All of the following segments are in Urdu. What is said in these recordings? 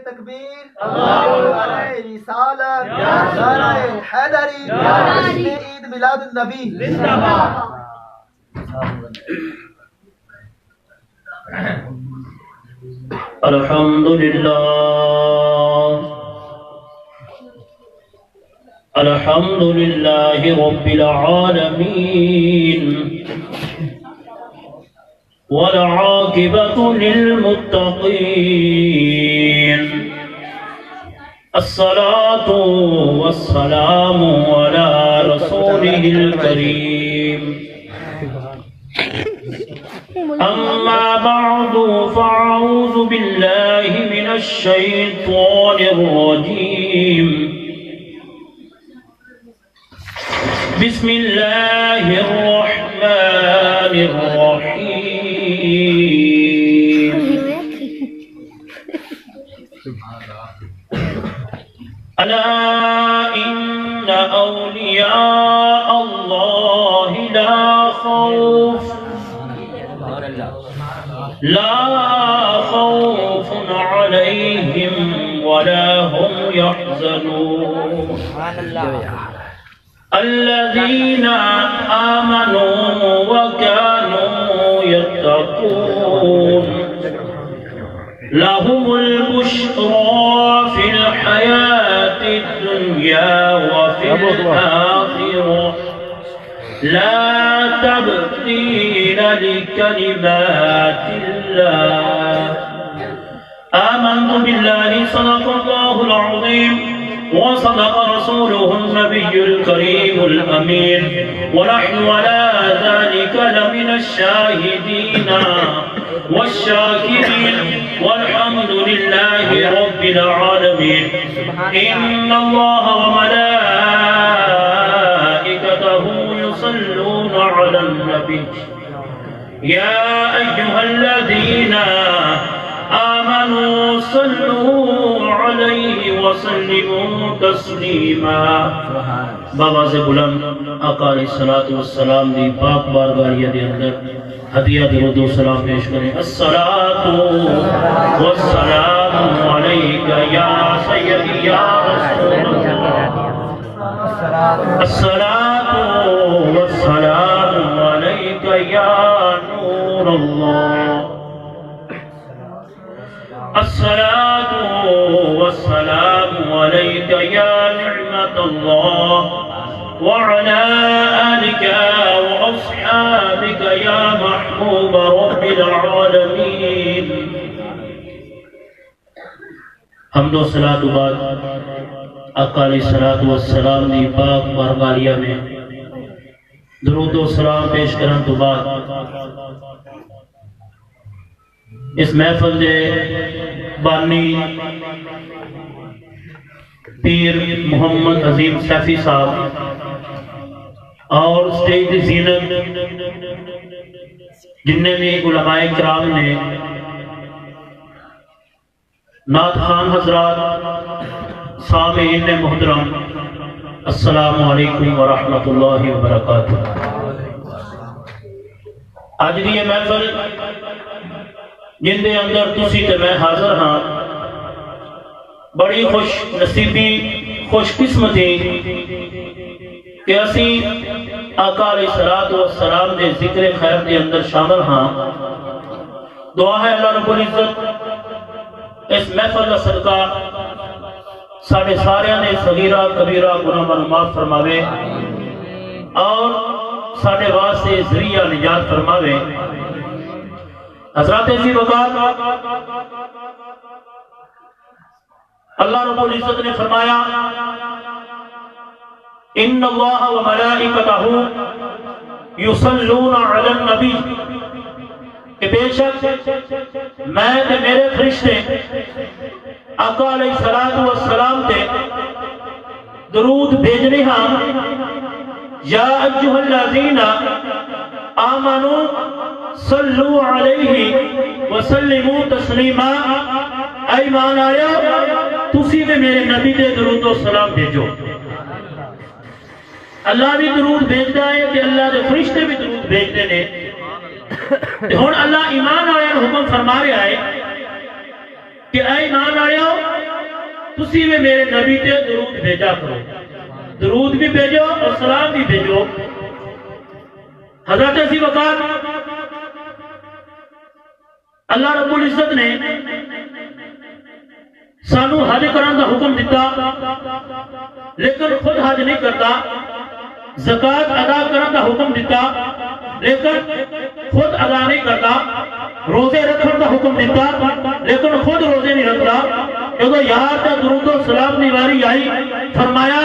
تکبیر نعرہ رسالت نعرہ حیدری جشن عید میلاد النبی زندہ باد الحمد لله رب العالمين والعاقبة للمتقين الصلاة والسلام على رسوله الكريم أما بعد فأعوذ بالله من الشيطان الرجيم بسم الله الرحمن الرحيم ألا إن أولياء الله لا خوف عليهم ولا هم يحزنون الذين آمنوا وكانوا يتقون لهم البشرى في الحياة الدنيا وفي الآخرة لا تبديل لكلمات الله آمنت بالله صدق الله العظيم وصدق رسوله النبي الكريم الأمين ونحن على ذلك لمن الشاهدين والشاكرين والحمد لله رب العالمين إن الله وملائكته يصلون على النبي يا أيها الذين آمنوا صلوا عليه وسلموا تسلیما. بابا سے بلند آقا علیہ الصلوۃ والسلام دی پاک بارگاہ دے اندر ہدیہ درود و سلام پیش کریں. الصلاۃ والسلام علیک یا سیدی یا رسول اللہ. الصلاۃ والسلام علیک یا نور اللہ. الصلاة والسلام عليك يا نعمة الله وعلى آلك وأصحابك يا محبوب رب العالمين. حمد و صلاة بعد آقا علیہ الصلوۃ والسلام دی پاک بارگاہ میں درود و سلام پیش کرن تو بعد اس محفل دے بانی پیر محمد عظیم سیفی صاحب اور سٹیج دی زینت جننے بھی علماء کرام نے نعت خان حضرات سامعین محترم السلام علیکم ورحمۃ اللہ وبرکاتہ. آج دی یہ محفل جن دے اندر تسی تے میں حاضر ہاں بڑی خوش نصیبی خوش قسمتی کہ اسی آقا علیہ الصلوۃ والسلام دے ذکر خیر دے اندر شامل ہاں. دعا ہے اللہ رب العزت اس محفل کا صدقہ ساڑھے سارے نے صغیرہ کبیرہ گناہ معاف فرماوے اور ساڑھے واسطے ذریعہ نجات فرماوے. حضرات عزیز وقار اللہ رب العزت نے فرمایا ان اللہ و ملائکتہ یصلون علی النبی کہ بے شک میں تے میرے فرشتے آقا علیہ السلام تے درود بھیجنے ہاں. یا ایھا الذین آمنوا صلو علیہ وسلموا تسلیما. اے ایمان آیا تسی بھی میرے نبی دے درود و سلام بھیجو. اللہ بھی درود بھیجتا ہے کہ اللہ دے فرشتے بھی درود بھیجتے ہیں. ہن اللہ ایمان والے حکم فرما رہا ہے کہ اے ایمان والو تسی بھی میرے نبی تے درود بھیجا کرو، درود بھی بھیجو اور سلام بھی بھیجو۔ حضرت ابو بکر اللہ رب العزت نے سانو حج کرن دا حکم دیتا، لیکن خود حج نہیں کرتا، زکوٰۃ ادا کرن دا حکم دیتا لیکن خود ادا نہیں کرتا، روزے رکھن دا حکم دیتا لیکن خود روزے نہیں رکھتا۔ جب یار تے درود و سلام دی واری آئی، فرمایا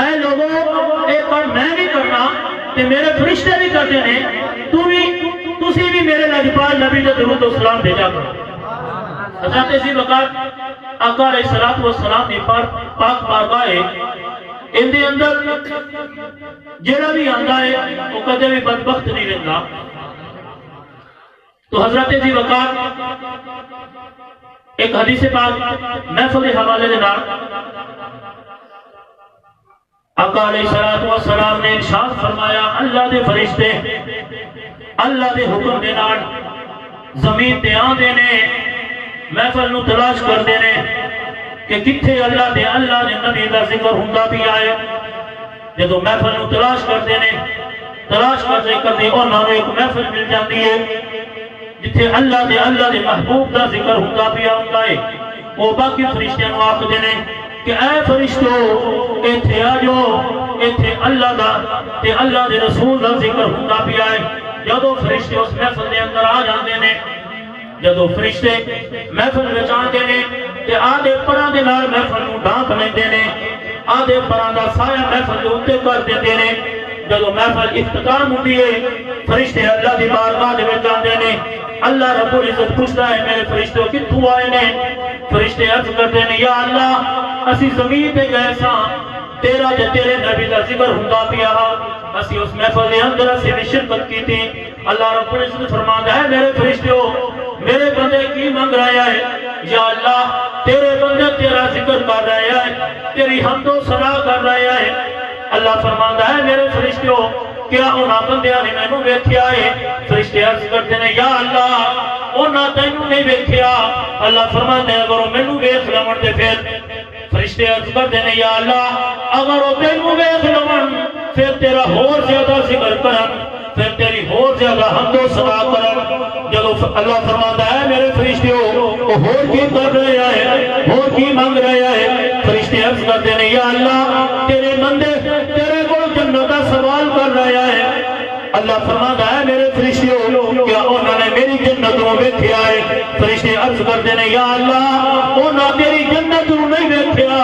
اے لوگوں اے کام میں بھی کرنا تے میرے فرشتے بھی کرتے ہیں، تسی بھی میرے لاجپال نبی تے درود و سلام بھیجا کرو۔ حضرت ابو بکر آقا علیہ الصلوۃ والسلام دی پاک بارگاہ ہے، ان دے اندر جڑا بھی آندا ہے وہ کدے بھی بدبخت نہیں رہندا۔ تو حضرت ابو بکر ایک حدیث پاک محفل کے حوالے دے نال آقا علیہ الصلوۃ والسلام نے ارشاد فرمایا، اللہ دے فرشتے اللہ دے حکم دے نال زمین تے آندے نے، محفل نو تلاش کردے نے کہ کتھے اللہ دے نبی دا ذکر ہوندا پیا آئے۔ جدو محفل نو تلاش کردے نے، تلاش کردے انہاں نوں ایک محفل مل جاندی ہے جتھے اللہ دے محبوب دا ذکر ہوندا پیا ہوندا ہے۔ وہ باقی فرشتیاں نوں آکھدے نے کہ اے فرشتو ایتھے آ جاؤ، ایتھے اللہ دا تے اللہ دے رسول دا ذکر ہوندا پیا ہے۔ جدو فرشتے اس محفل دے اندر آ جاندے نے، جدو فرشتے محفل وچ آندے نے تے آدھے پراں دے نال محفل نوں ڈھانپ لیندے نے، آدھے پراں دا سایہ محفل دے اوتے کر دیندے نے۔ جدو محفل اختتام ہوندی ہے، فرشتے اللہ دی بارگاہ دے وچ آندے نے، اللہ رب العزت پوچھدا ہے میرے فرشتوں کتھوں آئے نے؟ فرشتے عرض کردے نے یا اللہ اسی زمین تے گئے ساں، تیرا تے تیرے نبی دا ذکر ہوندا پیا، اسی اس محفل دے اندر اسی بھی شرکت کیتی۔ اللہ رب العزت فرماندا ہے میرے فرشتوں میرے بندے کی منگ رہا ہے؟ یا اللہ تیرے بندے تیرا ذکر کر رہا ہے، تیری حمد و ثنا کر رہا ہے۔ اللہ فرماندا ہے میرے فرشتوں کیا انہاں بندیاں نے مینوں ویکھیا ہے؟ فرشتے عرض کرتے ہیں یا اللہ انہاں تینوں نہیں ویکھیا۔ اللہ فرماندا ہے اگر مینوں ویکھ لون تے پھر، فرشتے عرض کرتے ہیں یا اللہ اگر وہ تینوں ویکھ لون پھر تیرا ہور زیادہ ذکر کرن، پھر تیری ہور زیادہ حمد و ثنا کرن۔ جب اللہ فرماندا ہے میرے فرشتوں وہ ہور کی کر رہا ہے، ہور کی مانگ رہا ہے؟ فرشتے عرض کرتے ہیں یا اللہ تیرے بندے تیرے کو جنت کا سوال کر رہا ہے۔ اللہ فرماندا ہے میرے فرشتوں کیا انہوں نے میری جنت کو ویکھیا ہے؟ فرشتے عرض کرتے ہیں یا اللہ انہوں نے تیری جنت کو نہیں ویکھیا۔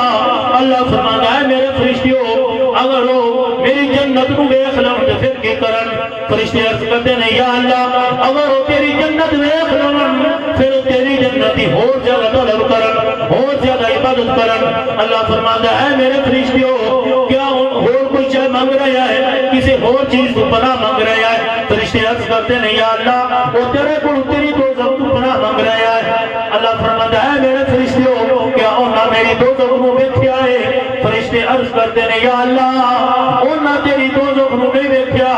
اللہ فرماندا ہے میرے فرشتوں اگر وہ میری جنت کو ویکھ لون تے پھر کی کرن؟ فرشتے عرض کرتے ہیں یا اللہ اگر وہ تیری جنت ویکھ لون پھر تیری جنت کی ہور زیادہ طلب کرن، ہور زیادہ عبادت کرن۔ اللہ فرماندا ہے میرے فرشتوں کیا ہور کوئی چیز مانگ رہا ہے، کسی اور چیز کو پناہ مانگ رہا ہے؟ فرشتے عرض کرتے ہیں یا اللہ وہ تیرے کو تیری دوزخ کو پناہ مانگ رہا ہے۔ اللہ فرماندا ہے میرے فرشتوں کیا انہاں میری دوزخ کو ویکھیا ہے؟ فرشتے عرض کرتے ہیں یا اللہ انہاں تیری دوزخ کو نہیں ویکھیا۔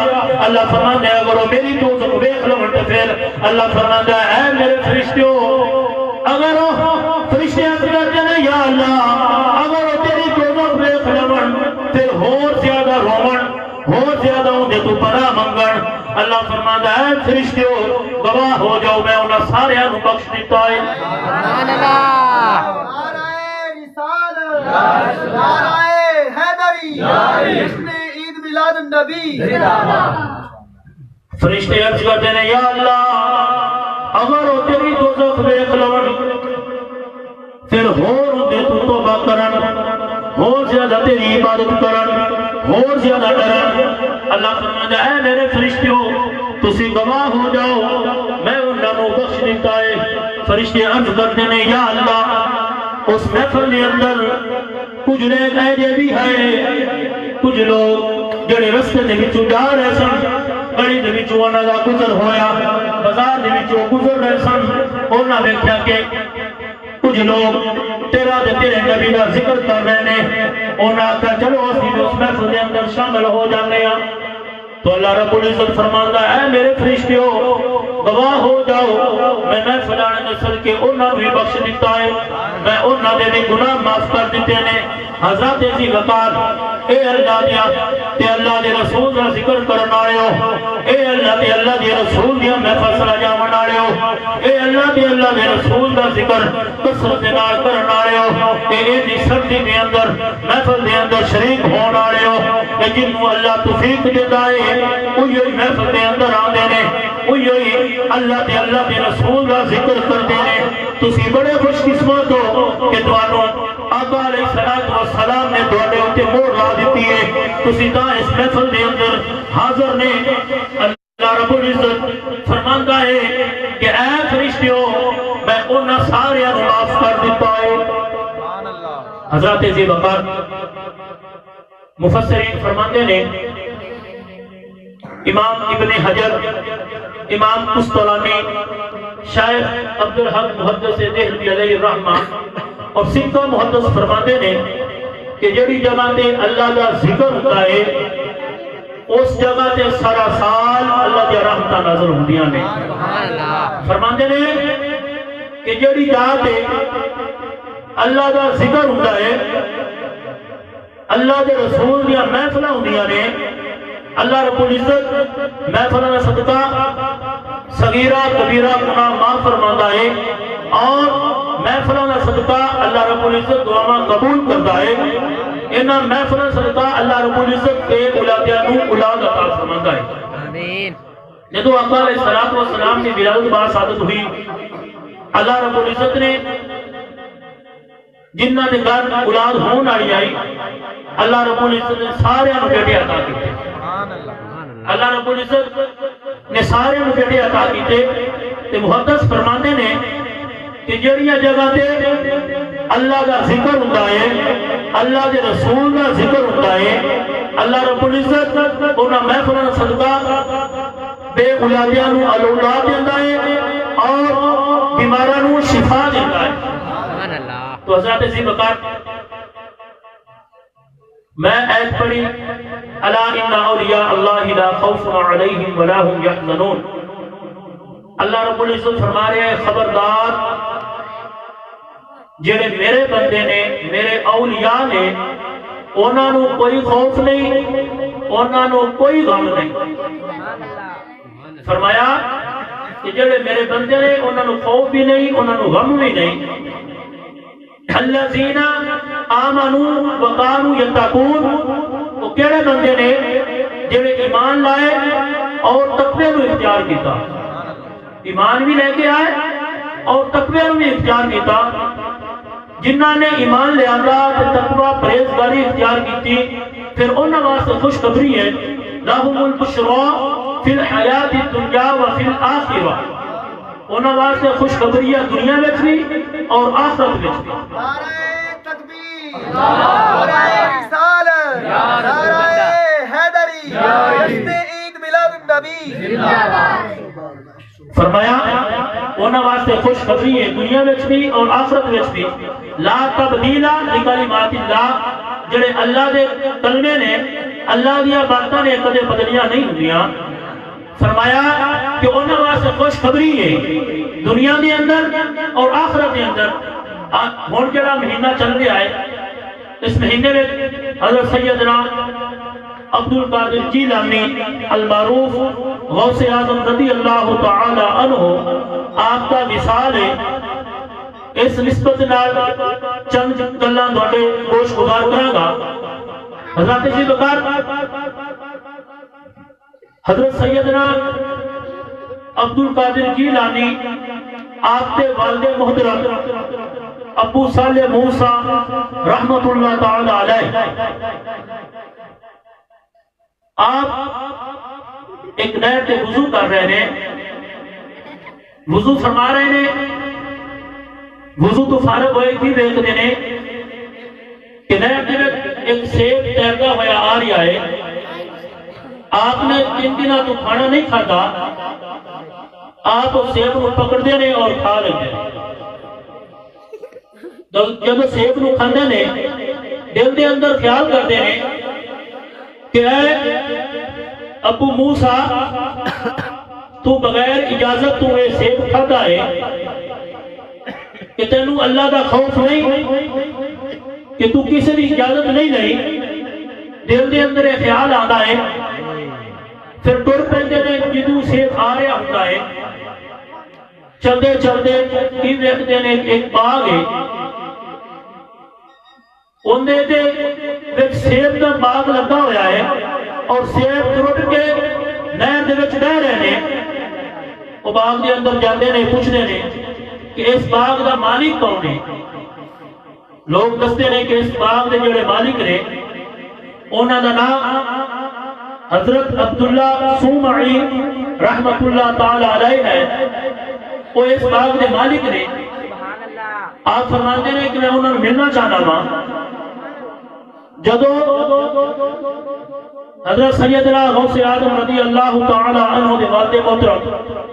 اللہ فرماندا ہے اگر وہ میری دوزخ ویکھ لون تے پھر، اللہ فرماندا ہے میرے فرشتوں اگر فرشتے عرض کرتے ہیں یا اللہ اگر وہ تیری دوزخ ویکھ لون پھر ہور زیادہ رومن، ہور زیادہ اندے تو پناہ منگن۔ اللہ فرماندا ہے فرشتوں گواہ ہو جاؤ میں انہاں سارے نوں بخش دیتا ہے۔ سبحان اللہ، نعرہ رسالت، نعرہ حیدری، جشن عید میلاد النبی۔ فرشتے عرض کرتے ہیں یا اللہ اگر وہ تیری دوزخ ویکھ لون پھر ہور اندے تو توبہ کرن، ہور زیادہ تیری عبادت کرن، ہور زیادہ ڈرن۔ اللہ فرماندا ہے میرے فرشتوں تسی گواہ ہو جاؤ میں انہاں نوں بخش دیتا ہے۔ فرشتے عرض کرتے ہیں یا اللہ اس محفل کے اندر کچھ لوگ ایسے بھی ہیں، کچھ لوگ جڑے رستے دے وچوں جا رہے سن، گلی دے وچوں انہاں دا گزر ہویا، بازار دے وچوں گزر رہے سن، انہاں ویکھیا کہ کچھ لوگ تیرا تے تیرے نبی دا ذکر کر رہے ہیں، انہاں آکھیا چلو اسی اس محفل دے اندر شامل ہو جانے ہاں۔ تو اللہ رب العزت فرماندا ہے میرے فرشتوں گواہ ہو جاؤ میں محفل والے نسل کے انہاں بھی بخش دیتا ہے میں انہاں دے بھی گناہ معاف کر دیتے نے حضرت ذی وقار اے اللہ دیا تے اللہ دے رسول دا ذکر کرن والے ہو اے اللہ دے رسول دیا محفل سلا جاون والے ہو اے اللہ دے رسول دا ذکر کثرت نال کرن والے ہو تے ایدی سردی دے اندر محفل دے اندر شریک ہون والے ہو کہ جنوں اللہ توفیق دیندا ہے اوہی محفل دے اندر آندے نے اوہی اللہ دے رسول دا ذکر کردے نے تسی بڑے خوش قسمت ہو کہ تانوں آقا علیہ السلام نے تواڈے اُتے مہر لا دتی ہے تسی تاں اس محفل دے اندر حاضر نے اللہ رب العزت فرماندا ہے کہ اے فرشتیو میں انہاں ساریاں نوں معاف کر دیتا ہے حضرت ذی وقار مفسرین فرماندے نے امام ابن حجر امام قسطلانی شیخ عبدالحق محدث دہلوی علیہ الرحمہ اور سکہ محدث فرماتے نے کہ جڑی جگہ تے اللہ کا ذکر ہوتا ہے اس جگہ تے سارا سال اللہ کی رحمتاں نازل ہوندیاں نے فرماتے نے کہ جڑی جگہ تے اللہ کا ذکر ہوتا ہے اللہ کے رسول دیا محفلاں ہوندیاں نے اللہ رب العزت محفلاں دا صدقہ صغیرہ کبیرہ گناہ معاف فرماندا ہے اور محفلاں دا صدقہ اللہ رب العزت دعاواں قبول کرتا ہے انہاں محفلاں صدقہ اللہ رب العزت کے اولادیاں نوں اولاد عطا فرماندا ہے آمین جدوں آقا علیہ السلام کی ولادت با سعادت ہوئی اللہ رب العزت نے جنہاں دے گھر اولاد ہون والی آئی اللہ رب العزت نے سارے نوں بیٹے عطا کیتے اللہ رب العزت نے سارے نوں بیٹے عطا کیتے تے محدث فرماندے نے کہ جڑیاں جگہ تے اللہ کا ذکر ہوندا ہے اللہ دے رسول کا ذکر ہوندا ہے اللہ رب العزت انہاں محفلاں دا صدقہ بے اولادیاں نوں اولاد دیندا ہے اور بیماراں نوں شفا دیندا ہے سبحان اللہ تو حضرت ذی وقار میں آیت پڑھی الا ان اولیاء اللہ لا خوف علیہم ولا هم یحزنون اللہ رب العزت فرما رہے ہیں خبردار جڑے میرے بندے نے میرے اولیاء نے انہاں نوں کوئی خوف نہیں انہاں نوں کوئی غم نہیں فرمایا کہ جڑے میرے بندے نے انہاں نوں خوف بھی نہیں انہاں نوں غم بھی نہیں الذین آمنوا وکانوا یتقون وہ کیڑے بندے نے جڑے ایمان لائے اور تقوی نو اختیار کیتا ایمان بھی لے کے آئے اور تقوی نو بھی اختیار کیتا جنہاں نے ایمان لے آندا تے تقوی پرہیزگاری اختیار کیتی پھر انہاں واسطے خوشخبری ہے لہم البشرا فی الحیات الدنیا وفی الآخرہ انہاں واسطے خوشخبری ہے دنیا وچ بھی اور آخرت وچ بھی نعرہ تکبیر نعرہ رسالت نعرہ حیدری جشن عید میلاد النبی فرمایا انہاں واسطے خوشخبری ہے دنیا وچ بھی اور آخرت وچ بھی لا تبدیل لکلمات اللہ جڑے اللہ دے کلمے نے اللہ دیا باتاں نے کدے بدلیاں نہیں ہوندیاں فرمایا کہ انہاں واسطے خوشخبری ہے دنیا دے اندر اور آخرت دے اندر ہن جڑا مہینہ چل رہا ہے اس مہینے میں حضرت سیدنا عبد القادر جیلانی المعروف غوث اعظم رضی اللہ تعالی عنہ آپ کا وصال ہے اس نسبت نال چند گلاں تواڈے گوش گزار کراں گا حضرت ذی وقار حضرت سیدنا عبد القادر جیلانی آپ کے والد محترم ابو صالح موسیٰ رحمت اللہ تعالی علیہ آپ ایک نہر سے وضو کر رہے ہیں وضو فرما رہے ہیں وضو تو فارغ ہوئے کی دیکھتے ہیں کہ نہر میں ایک سیب تیرتا ہوا آ رہا ہے آپ نے 3 دن تو کھانا نہیں کھاتا آپ اس سیب کو پکڑ دے رہے اور کھا لیتے جب سیب کو کھاندے نے دل دے اندر خیال کرتے ہیں کہ اے ابو موسیٰ تو بغیر اجازت تو یہ سیب کھاتا ہے کہ تینوں اللہ دا خوف نہیں کہ تو کسی دی اجازت نہیں لئی دل دے اندر یہ خیال آتا ہے پھر ٹر پہنتے نے جدو سیب آ رہا ہوتا ہے چلتے چلتے کی ویکھتے نے ایک باغ ہے اندے دے ایک سیب دا باغ لگا ہویا ہے اور سیب ٹرٹ کے نہر دے وچ بہ رہے ہیں وہ باغ دے اندر جاندے نے پوچھتے نے کہ اس باغ دا مالک کون ہے لوگ دستے نے کہ اس باغ دے جڑے مالک نے انہاں دا نام حضرت عبداللہ سومعی رحمت اللہ تعالی علیہ ہے وہ اس باغ دے مالک نے آپ فرماتے ہیں کہ میں انہوں نے ملنا چاہنا ماں جدو حضرت سیدنا غوث اعظم رضی اللہ تعالی عنہ دے والد محترم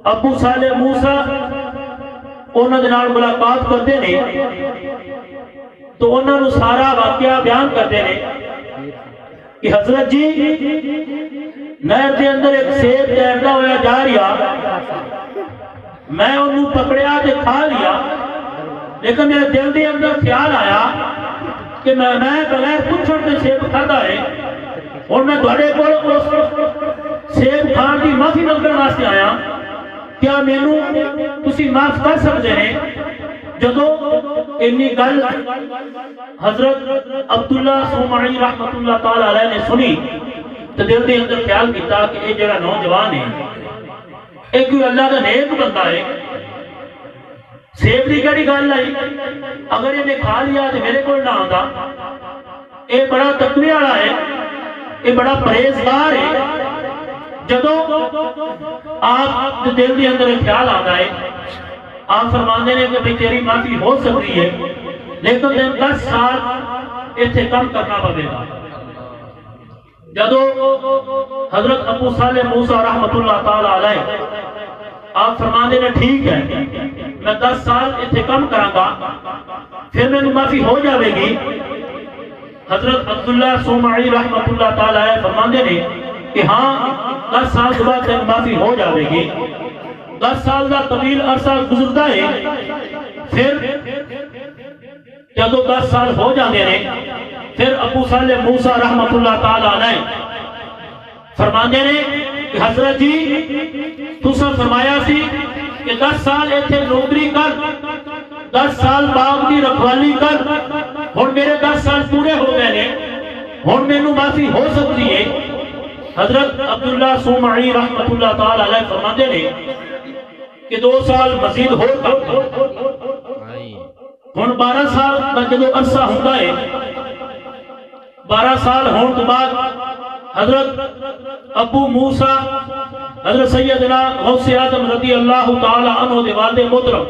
ابو صالح موسیٰ انہوں نے نال ملاقات کرتے نے تو انہوں نے سارا واقعہ بیان کرتے نے کہ حضرت جی نہر دے اندر ایک سیب تیرتا ہوا جا رہا میں انہوں پکڑیا تے کھا لیا لیکن میرے دل دے اندر خیال آیا کہ میں بغیر پوچھن تے سیب کھاتا ہے اور میں تھوڑے کول اس سیب کھان دی معافی منگن واسطے آیا کیا مینوں تسی معاف کر سکتے ہیں جدو انی گل حضرت عبداللہ سومعی رحمت اللہ تعالی علیہ نے سنی تو دل دے اندر خیال کیتا کہ یہ جڑا نوجوان ہے ایک کوئی اللہ کا نیک بندہ ہے سیب دی کیڑی گل آئی اگر یہ نے کھا لیا تو میرے کول نہ آندا یہ بڑا تقوی والا ہے یہ بڑا پرہیزگار ہے جدو آپ دل دے اندر خیال آتا ہے آپ فرماندے نے کہ تیری معافی ہو سکتی ہے لیکن تین 10 سال ایتھے کم کرنا پڑے گا جدو حضرت ابو صالح موسیٰ رحمت اللہ تعالی علیہ آپ فرماندے نے ٹھیک ہے میں 10 سال ایتھے کم کراں گا پھر میں معافی ہو جاوے گی حضرت عبداللہ سومعی رحمت اللہ تعالی علیہ فرماندے نے کہ ہاں 10 سال کے بعد تین معافی ہو جاوے گی 10 سال کا طویل عرصہ گزرتا ہے پھر جدو 10 سال ہو جاتے ہیں پھر ابو صالح موسیٰ رحمت اللہ تعالی علیہ فرماندے نے کہ حضرت جی تساں فرمایا سی کہ 10 سال ایتھے نوکری کر 10 سال باغ دی رکھوالی کر ہن میرے 10 سال پورے ہو گئے نے ہن مینوں معافی ہو سکتی ہے حضرت عبداللہ سومعی رحمت اللہ تعالی علیہ فرماندے نے کہ 2 سال مزید ہو ہن 12 سال کا جدو عرصہ ہوتا ہے 12 سال ہون کے بعد حضرت ابو موسیٰ حضرت سیدنا غوث اعظم رضی اللہ تعالی عنہ دے والد محترم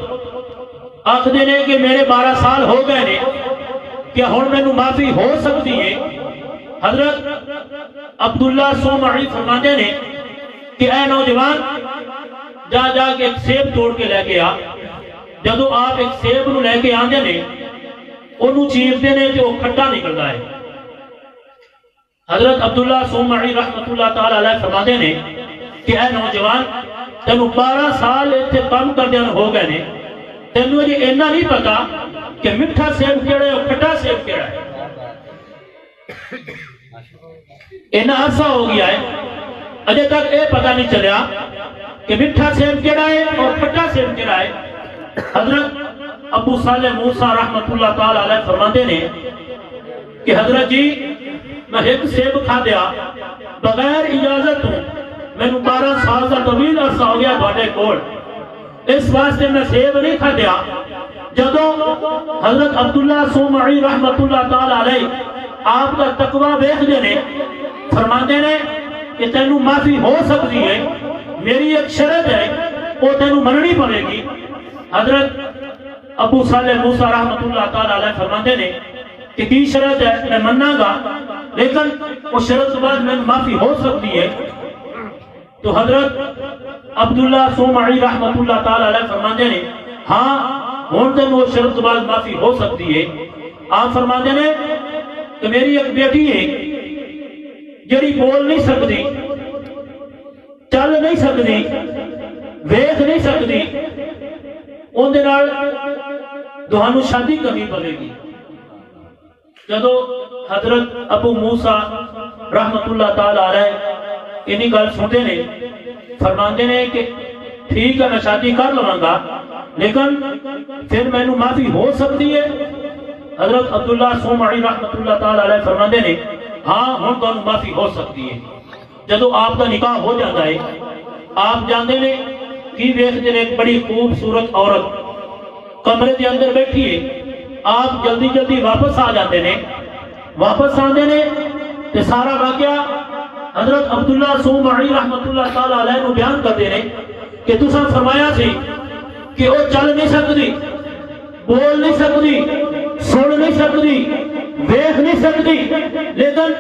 آخدے نے کہ میرے 12 سال ہو گئے نے کیا ہن مینوں معافی ہو سکتی ہے حضرت عبداللہ سومعی فرماندے نے کہ اے نوجوان جا کے ایک سیب توڑ کے لے کے آ جدو آپ ایک سیب نو لے کے آندے نے انہوں چیرتے نے جو کھٹا نکلتا ہے حضرت عبداللہ سومعی رحمت اللہ تعالی علیہ فرماندے نے کہ اے نوجوان تینوں 12 سال ایتھے کام کردے ہو گئے نے تینوں یہ اینا نہیں پتا کہ میٹھا سیب کیڑا ہے اور کھٹا سیب کیڑا ہے اینا عرصہ ہو گیا ہے اجے تک اے پتہ نہیں چلیا کہ میٹھا سیب کیڑا ہے اور کھٹا سیب کیڑا ہے حضرت ابو صالح موسیٰ رحمت اللہ تعالی علیہ فرماندے نے کہ حضرت جی میں ایک سیب کھا دیا بغیر اجازت ہوں میں 12 سال کا طویل عرصہ ہو گیا تھوڑے کول اس واسطے میں سیب نہیں کھا دیا جدو حضرت عبداللہ سومعی رحمت اللہ تعالی علیہ آپ کا تقوی ویکھدے نے فرماندے نے کہ تینوں معافی ہو سکتی ہے میری ایک شرط ہے وہ تینوں مننی پڑے گی حضرت ابو صالح موسیٰ رحمت اللہ تعالی علیہ فرماندے نے کہ کی شرط ہے میں مننا گا لیکن وہ شرط کے بعد میں معافی ہو سکتی ہے تو حضرت عبداللہ سومعی رحمت اللہ تعالی علیہ فرماندے نے ہاں ہون تین وہ شرط کے بعد معافی ہو سکتی ہے آپ فرماندے نے کہ میری ایک بیٹی ہے جڑی بول نہیں سکتی چل نہیں سکتی ویکھ نہیں سکتی اندے نال تہانوں شادی کرنی پوے گی. جدو حضرت ابو موسیٰ رحمت اللہ تعالی علیہ انہی گل سنتے نے فرماندے نے کہ ٹھیک ہے میں شادی کر لواں گا لیکن پھر مینوں معافی ہو سکتی ہے. حضرت عبداللہ سومعی رحمت اللہ تعالی علیہ فرماندے نے ہاں ہن تانوں معافی ہو سکتی ہے. جدو آپ کا نکاح ہو جاتا ہے آپ جاندے نے کی ویکھدے نے ایک بڑی خوبصورت عورت کمرے دے اندر بیٹھی ہے آپ جلدی جلدی واپس آ جاتے نے واپس آندے نے تے سارا واقعہ حضرت عبداللہ سومعی رحمت اللہ تعالی علیہ نو بیان کرتے نے کہ تساں فرمایا سی کہ وہ چل نہیں سکتی بول نہیں سکتی سن نہیں سکتی ویکھ نہیں سکتی لیکن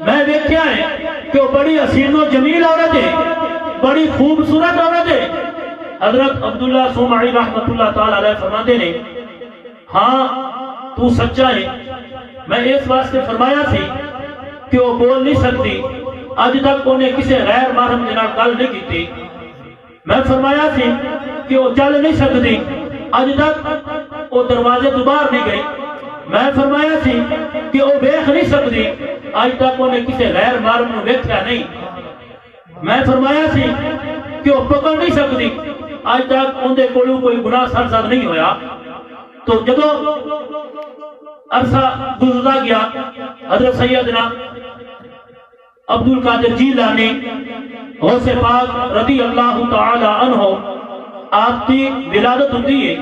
میں ویکھیا ہے کہ وہ بڑی حسین و جمیل عورت ہے بڑی خوبصورت عورت ہے. حضرت عبداللہ سومعی رحمت اللہ تعالی علیہ فرماتے نے ہاں تو سچا ہے میں اس واسطے فرمایا سی کہ وہ بول نہیں سکتی اج تک انہیں کسی غیر محرم کے نال گل نہیں کی. میں فرمایا سی کہ وہ چل نہیں سکتی اج تک وہ دروازے تو باہر نہیں گئی. میں فرمایا سی کہ وہ ویکھ نہیں سکتی اج تک انہیں کسی غیر محرم نو ویکھیا نہیں. میں فرمایا سی کہ وہ پکڑ نہیں سکتی اج تک اندے کولوں کوئی گناہ سرزد نہیں ہویا. تو جدو عرصہ گزرتا گیا حضرت سیدنا عبد القادر جیلانی غوث پاک رضی اللہ تعالی عنہ آپ کی ولادت ہوتی ہے.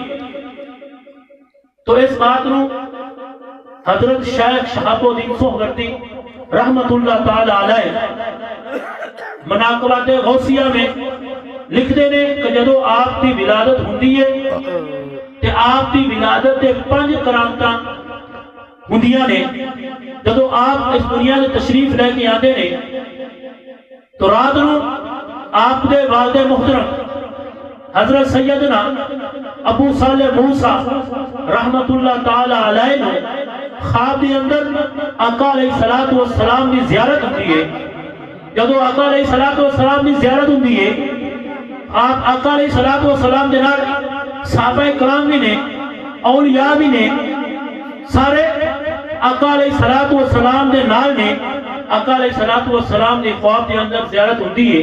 تو اس بات نو حضرت شیخ شہاب الدین سہروردی رحمت اللہ تعالی علیہ مناقبات غوثیہ میں لکھتے نے کہ جدو آپ کی ولادت ہوتی ہے تے آپ کی ولادت دے 5 کرامتاں ہوندیاں نے. جدو آپ اس دنیا میں تشریف لے کے آتے نے تو رات نو آپ دے والد محترم حضرت سیدنا ابو صالح موسیٰ رحمت اللہ تعالی علیہ نے خواب کے اندر آقا علیہ السلام کی زیارت ہوتی ہے. جدو آقا علیہ السلام کی زیارت ہوتی ہے آپ آقا علیہ السلام دے نال صحابہ کرام بھی نے اولیاء بھی نے سارے آقا علیہ السلام دے نال نے. آقا علیہ السلام دی خواب دے اندر زیارت ہوتی ہے.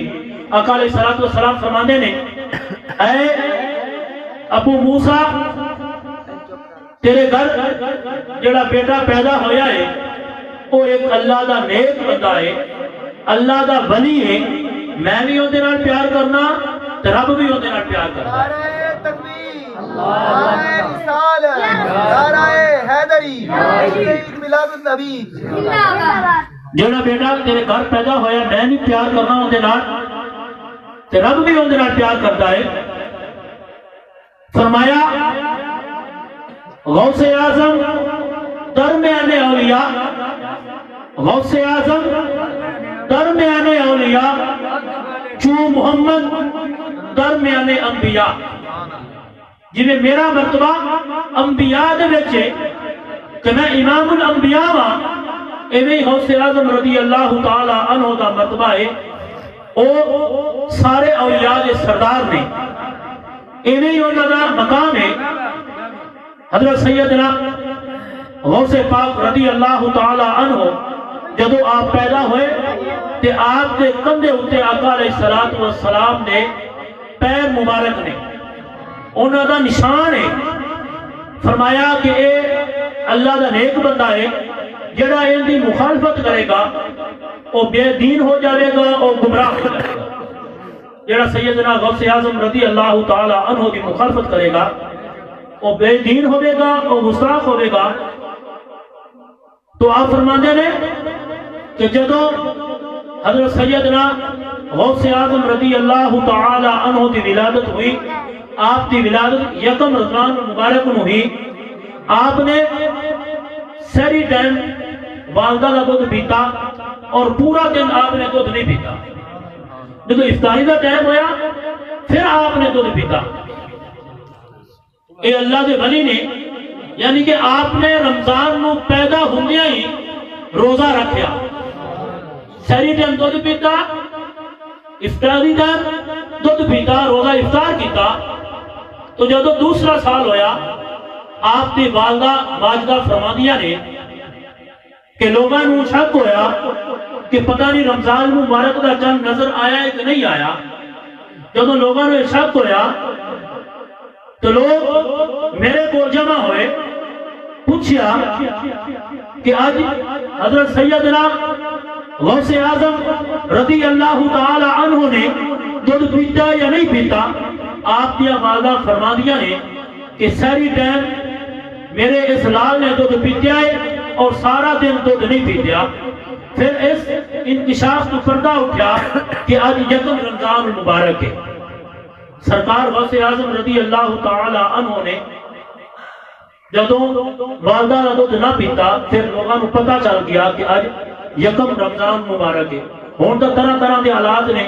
آقا علیہ السلام فرماندے نے اے ابو موسیٰ تیرے گھر جڑا بیٹا پیدا ہویا ہے وہ ایک اللہ دا نیک بندہ ہے اللہ دا ولی ہے. میں بھی اون دے نال پیار کرنا تے رب بھی اون دے نال پیار کرنا. نعرہ تکبیر نعرہ رسالت نعرہ حیدری عید میلاد النبی. جڑا بیٹا تیرے گھر پیدا ہویا میں بھی پیار کرنا اون دے نال تے رب بھی اون دے نال پیار کرتا ہے. فرمایا غوث اعظم درمیان اولیاء غوث اعظم درمیان اولیاء چو محمد درمیان انبیاء. جی میرا مرتبہ انبیاء دے وچے کہ میں امام الانبیاء ہاں ایویں غوث اعظم رضی اللہ تعالی عنہ دا مرتبہ ہے او سارے اولیاء دے سردار نے ایویں انہاں دا مقام ہے. حضرت سیدنا غوث پاک رضی اللہ تعالی عنہ جدو آپ پیدا ہوئے تے آپ کے کندھے اتے آقا علیہ السلام نے پیر مبارک نے انہاں دا نشان ہے. فرمایا کہ اے اللہ دا نیک بندہ ہے جڑا ان دی مخالفت کرے گا وہ بے دین ہو جائے گا وہ گمراہ ہو جائے گا. جڑا سیدنا غوث اعظم رضی اللہ تعالی عنہ دی مخالفت کرے گا وہ بے دین ہوئے گا وہ گستاخ ہوئے گا. تو آپ فرماندے نے کہ جدو حضرت سیدنا غوث اعظم رضی اللہ تعالی عنہ دی ولادت ہوئی آپ کی ولادت یکم رمضان مبارک میں ہوئی. آپ نے سری ٹائم والدہ کا دودھ پیتا اور پورا دن آپ نے دودھ نہیں پیتا. جب افطاری کا ٹائم ہویا پھر آپ نے دودھ پیتا. اے اللہ دے ولی نے یعنی کہ آپ نے رمضان نو پیدا ہوندیاں ہی روزہ رکھیا سری ٹائم دودھ پیتا افطاری دا دودھ پیتا روزہ افطار کیتا تو جدو دوسرا سال ہویا آپ دی والدہ ماجدہ فرمادیاں نے کہ لوگاں نو شک ہویا کہ پتہ نہیں رمضان مبارک دا چند نظر آیا ہے کہ نہیں آیا. جدو لوگاں نو شک ہویا تو لوگ میرے کو جمع ہوئے پوچھیا کہ آج حضرت سیدنا غوث اعظم رضی اللہ تعالی عنہ نے دودھ پیتا یا نہیں پیتا. آپ دیا والدہ فرما دیا نے کہ ساری ٹائم میرے اس لال نے دودھ پیتا ہے اور سارا دن دودھ نہیں پیتا. پھر اس انکشاف کو پردہ اٹھا کہ آج یکم رمضان المبارک ہے. سرکار غوث اعظم رضی اللہ تعالی عنہ نے جدوں والدہ کا دودھ نہ پیتا پھر لوگوں کو پتہ چل گیا کہ آج یکم رمضان مبارک ہے. ہوں تو طرح طرح کے حالات نے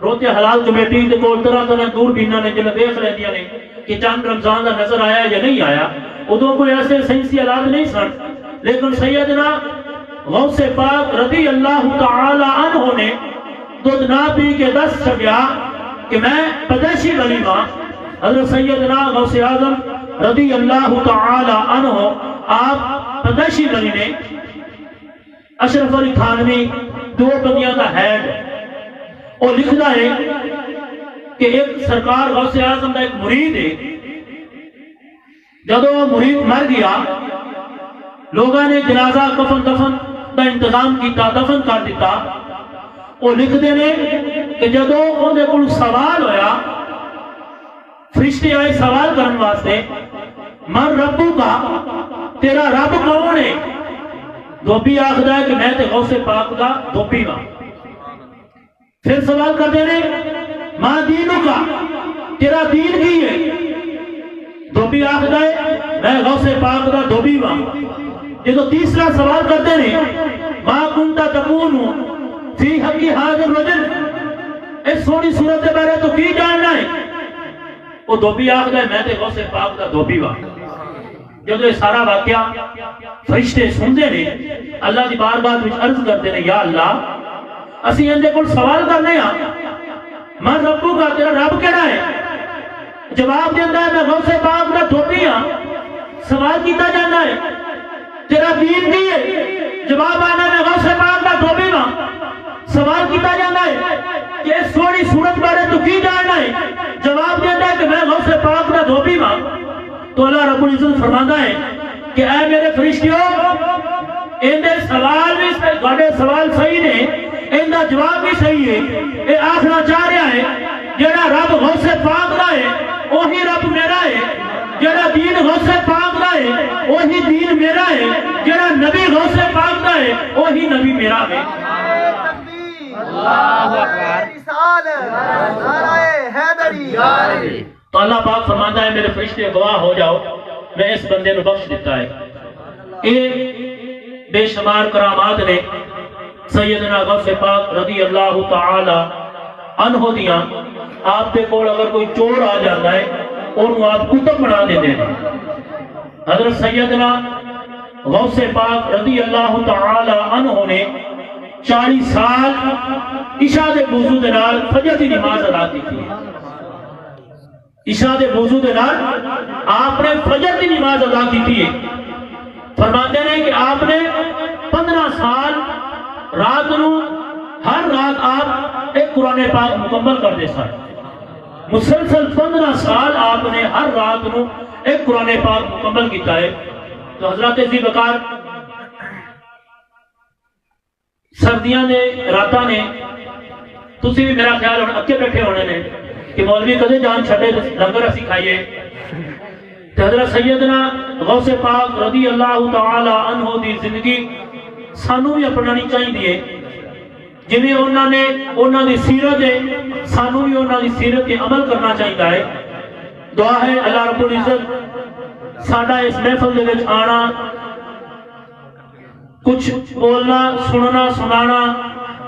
روتے حلال کمیٹی کے کول طرح طرح دور بینا نے جنہیں دیکھ رہی نے کہ چند رمضان کا نظر آیا یا نہیں آیا. ادو کوئی ایسے سائنسی حالات نہیں سن لیکن سیدنا غوث پاک رضی اللہ تعالی عنہ نے دودھ نہ پی کے دس چھپیا کہ میں پیدائشی غریب ہاں. حضرت سیدنا غوث اعظم رضی اللہ تعالی عنہ آپ پیدائشی غریب نے اشرف علی تھانوی دو بندیاں کا ہیڈ اور لکھتا ہے کہ ایک سرکار غوث اعظم کا ایک مرید ہے. جب وہ مرید مر گیا لوگوں نے جنازہ کفن دفن کا انتظام کیتا دفن کر دیتا. وہ لکھتے ہیں کہ جب انہیں کو سوال ہویا فرشتے آئے سوال کرنے واسطے من ربو کا تیرا رب کون ہے. دھوبی آخدا ہے کہ میں تے غوث پاک کا دھوبی ہاں. پھر سوال کرتے ہیں ماں دینو کا تیرا دین کی ہے. دھوبی آخدا ہے میں غوث پاک کا دھوبی ہاں. یہ تو تیسرا سوال کرتے ہیں ماں کنتا تکون فی حقی حاضر رجل اس سونی صورت کے بارے تو کی جاننا ہے. وہ دھوبی آخدا ہے میں تے غوث پاک کا دھوبی ہاں. جب یہ سارا واقعہ فرشتے سنتے ہیں اللہ کی بارگاہ میں عرض کرتے ہیں یا اللہ اسی اندے کو سوال کرنے ہاں من ربو کا تیرا رب کہنا ہے. جواب دیتا ہے میں غوث پاک کا دھوبی ہاں. سوال کیتا جانا ہے تیرا دین کی ہے. جواب آنا میں غوث پاک کا دھوبی ہاں. سوال کیتا جانا ہے کہ اس سوڑی صورت بارے تو کی جاننا ہے. جواب دیتا ہے کہ میں غوث پاک کا دھوبی ہاں. تو اللہ رب العزت فرماتا ہے کہ اے میرے فرشتیوں ان دے سوال بھی گاڑے سوال صحیح نے ان دا جواب بھی صحیح ہے. اے آخنا چاہ رہا ہے جڑا رب غوث پاک دا ہے وہی رب میرا ہے. جڑا دین غوث پاک دا ہے وہی دین میرا ہے. جڑا نبی غوث پاک دا ہے وہی نبی میرا ہے. اللہ اکبر نعرہ حیدری. تو اللہ پاک فرماتا ہے میرے فرشتے گواہ ہو جاؤ میں اس بندے نے بخش دیتا ہے. یہ بے شمار کرامات نے سیدنا غوث پاک رضی اللہ تعالی عنہ دیاں. آپ کے کول اگر کوئی چور آ جاتا ہے انہوں آپ کتب بنا دیتے ہیں. حضرت سیدنا غوث پاک رضی اللہ تعالی عنہ نے 40 سال عشاء دے وضو دے نال فجر دی نماز ادا کی تھی. عشاء دے وضو دے نال آپ نے فجر دی نماز ادا کی تھی. فرماتے ہیں کہ آپ نے 15 سال رات نو ہر رات آپ ایک قرآن پاک مکمل کرتے سن. مسلسل 15 سال آپ نے ہر رات نو ایک قرآن پاک مکمل کیتا ہے. تو حضرت ذی بقار سردیاں نے راتاں نے تسی بھی میرا خیال اکے بیٹھے ہونے نے کہ مولوی کدے جان چھڑے لنگر اسی کھائیے. تو حضرت سیدنا غوث پاک رضی اللہ تعالی عنہ دی زندگی سانو بھی اپنانی چاہیے. جویں انہوں نے انہوں دی سیرت ہے سانو بھی انہوں دی سیرت کے عمل کرنا چاہیے. دعا ہے اللہ رب العزت ساڈا اس محفل دے وچ آنا کچھ بولنا سننا سنانا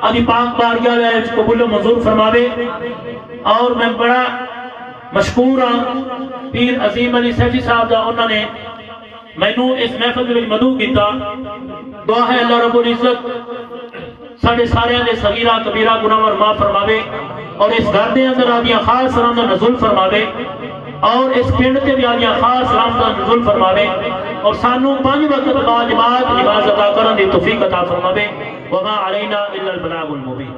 آدھی پاک بارگاہ وچ قبول و منظور فرماوے. اور میں بڑا مشکور ہاں پیر عظیم علی سیفی صاحب دا انہوں نے مینوں اس محفل دے وچ مدعو کیتا. دعا ہے اللہ رب العزت ساڈے سارے دے صغیرہ کبیرہ گناہ اور معاف فرماوے. اور اس گھر دے اندر آدیاں خاص رحمت نزول فرماوے اور اس پنڈ تے بھی آدیاں خاص رحمت نزول فرماوے اور سانو 5 وقت واجبات نماز ادا کرن دی توفیق عطا فرماوے وما علینا الا البلاغ المبین.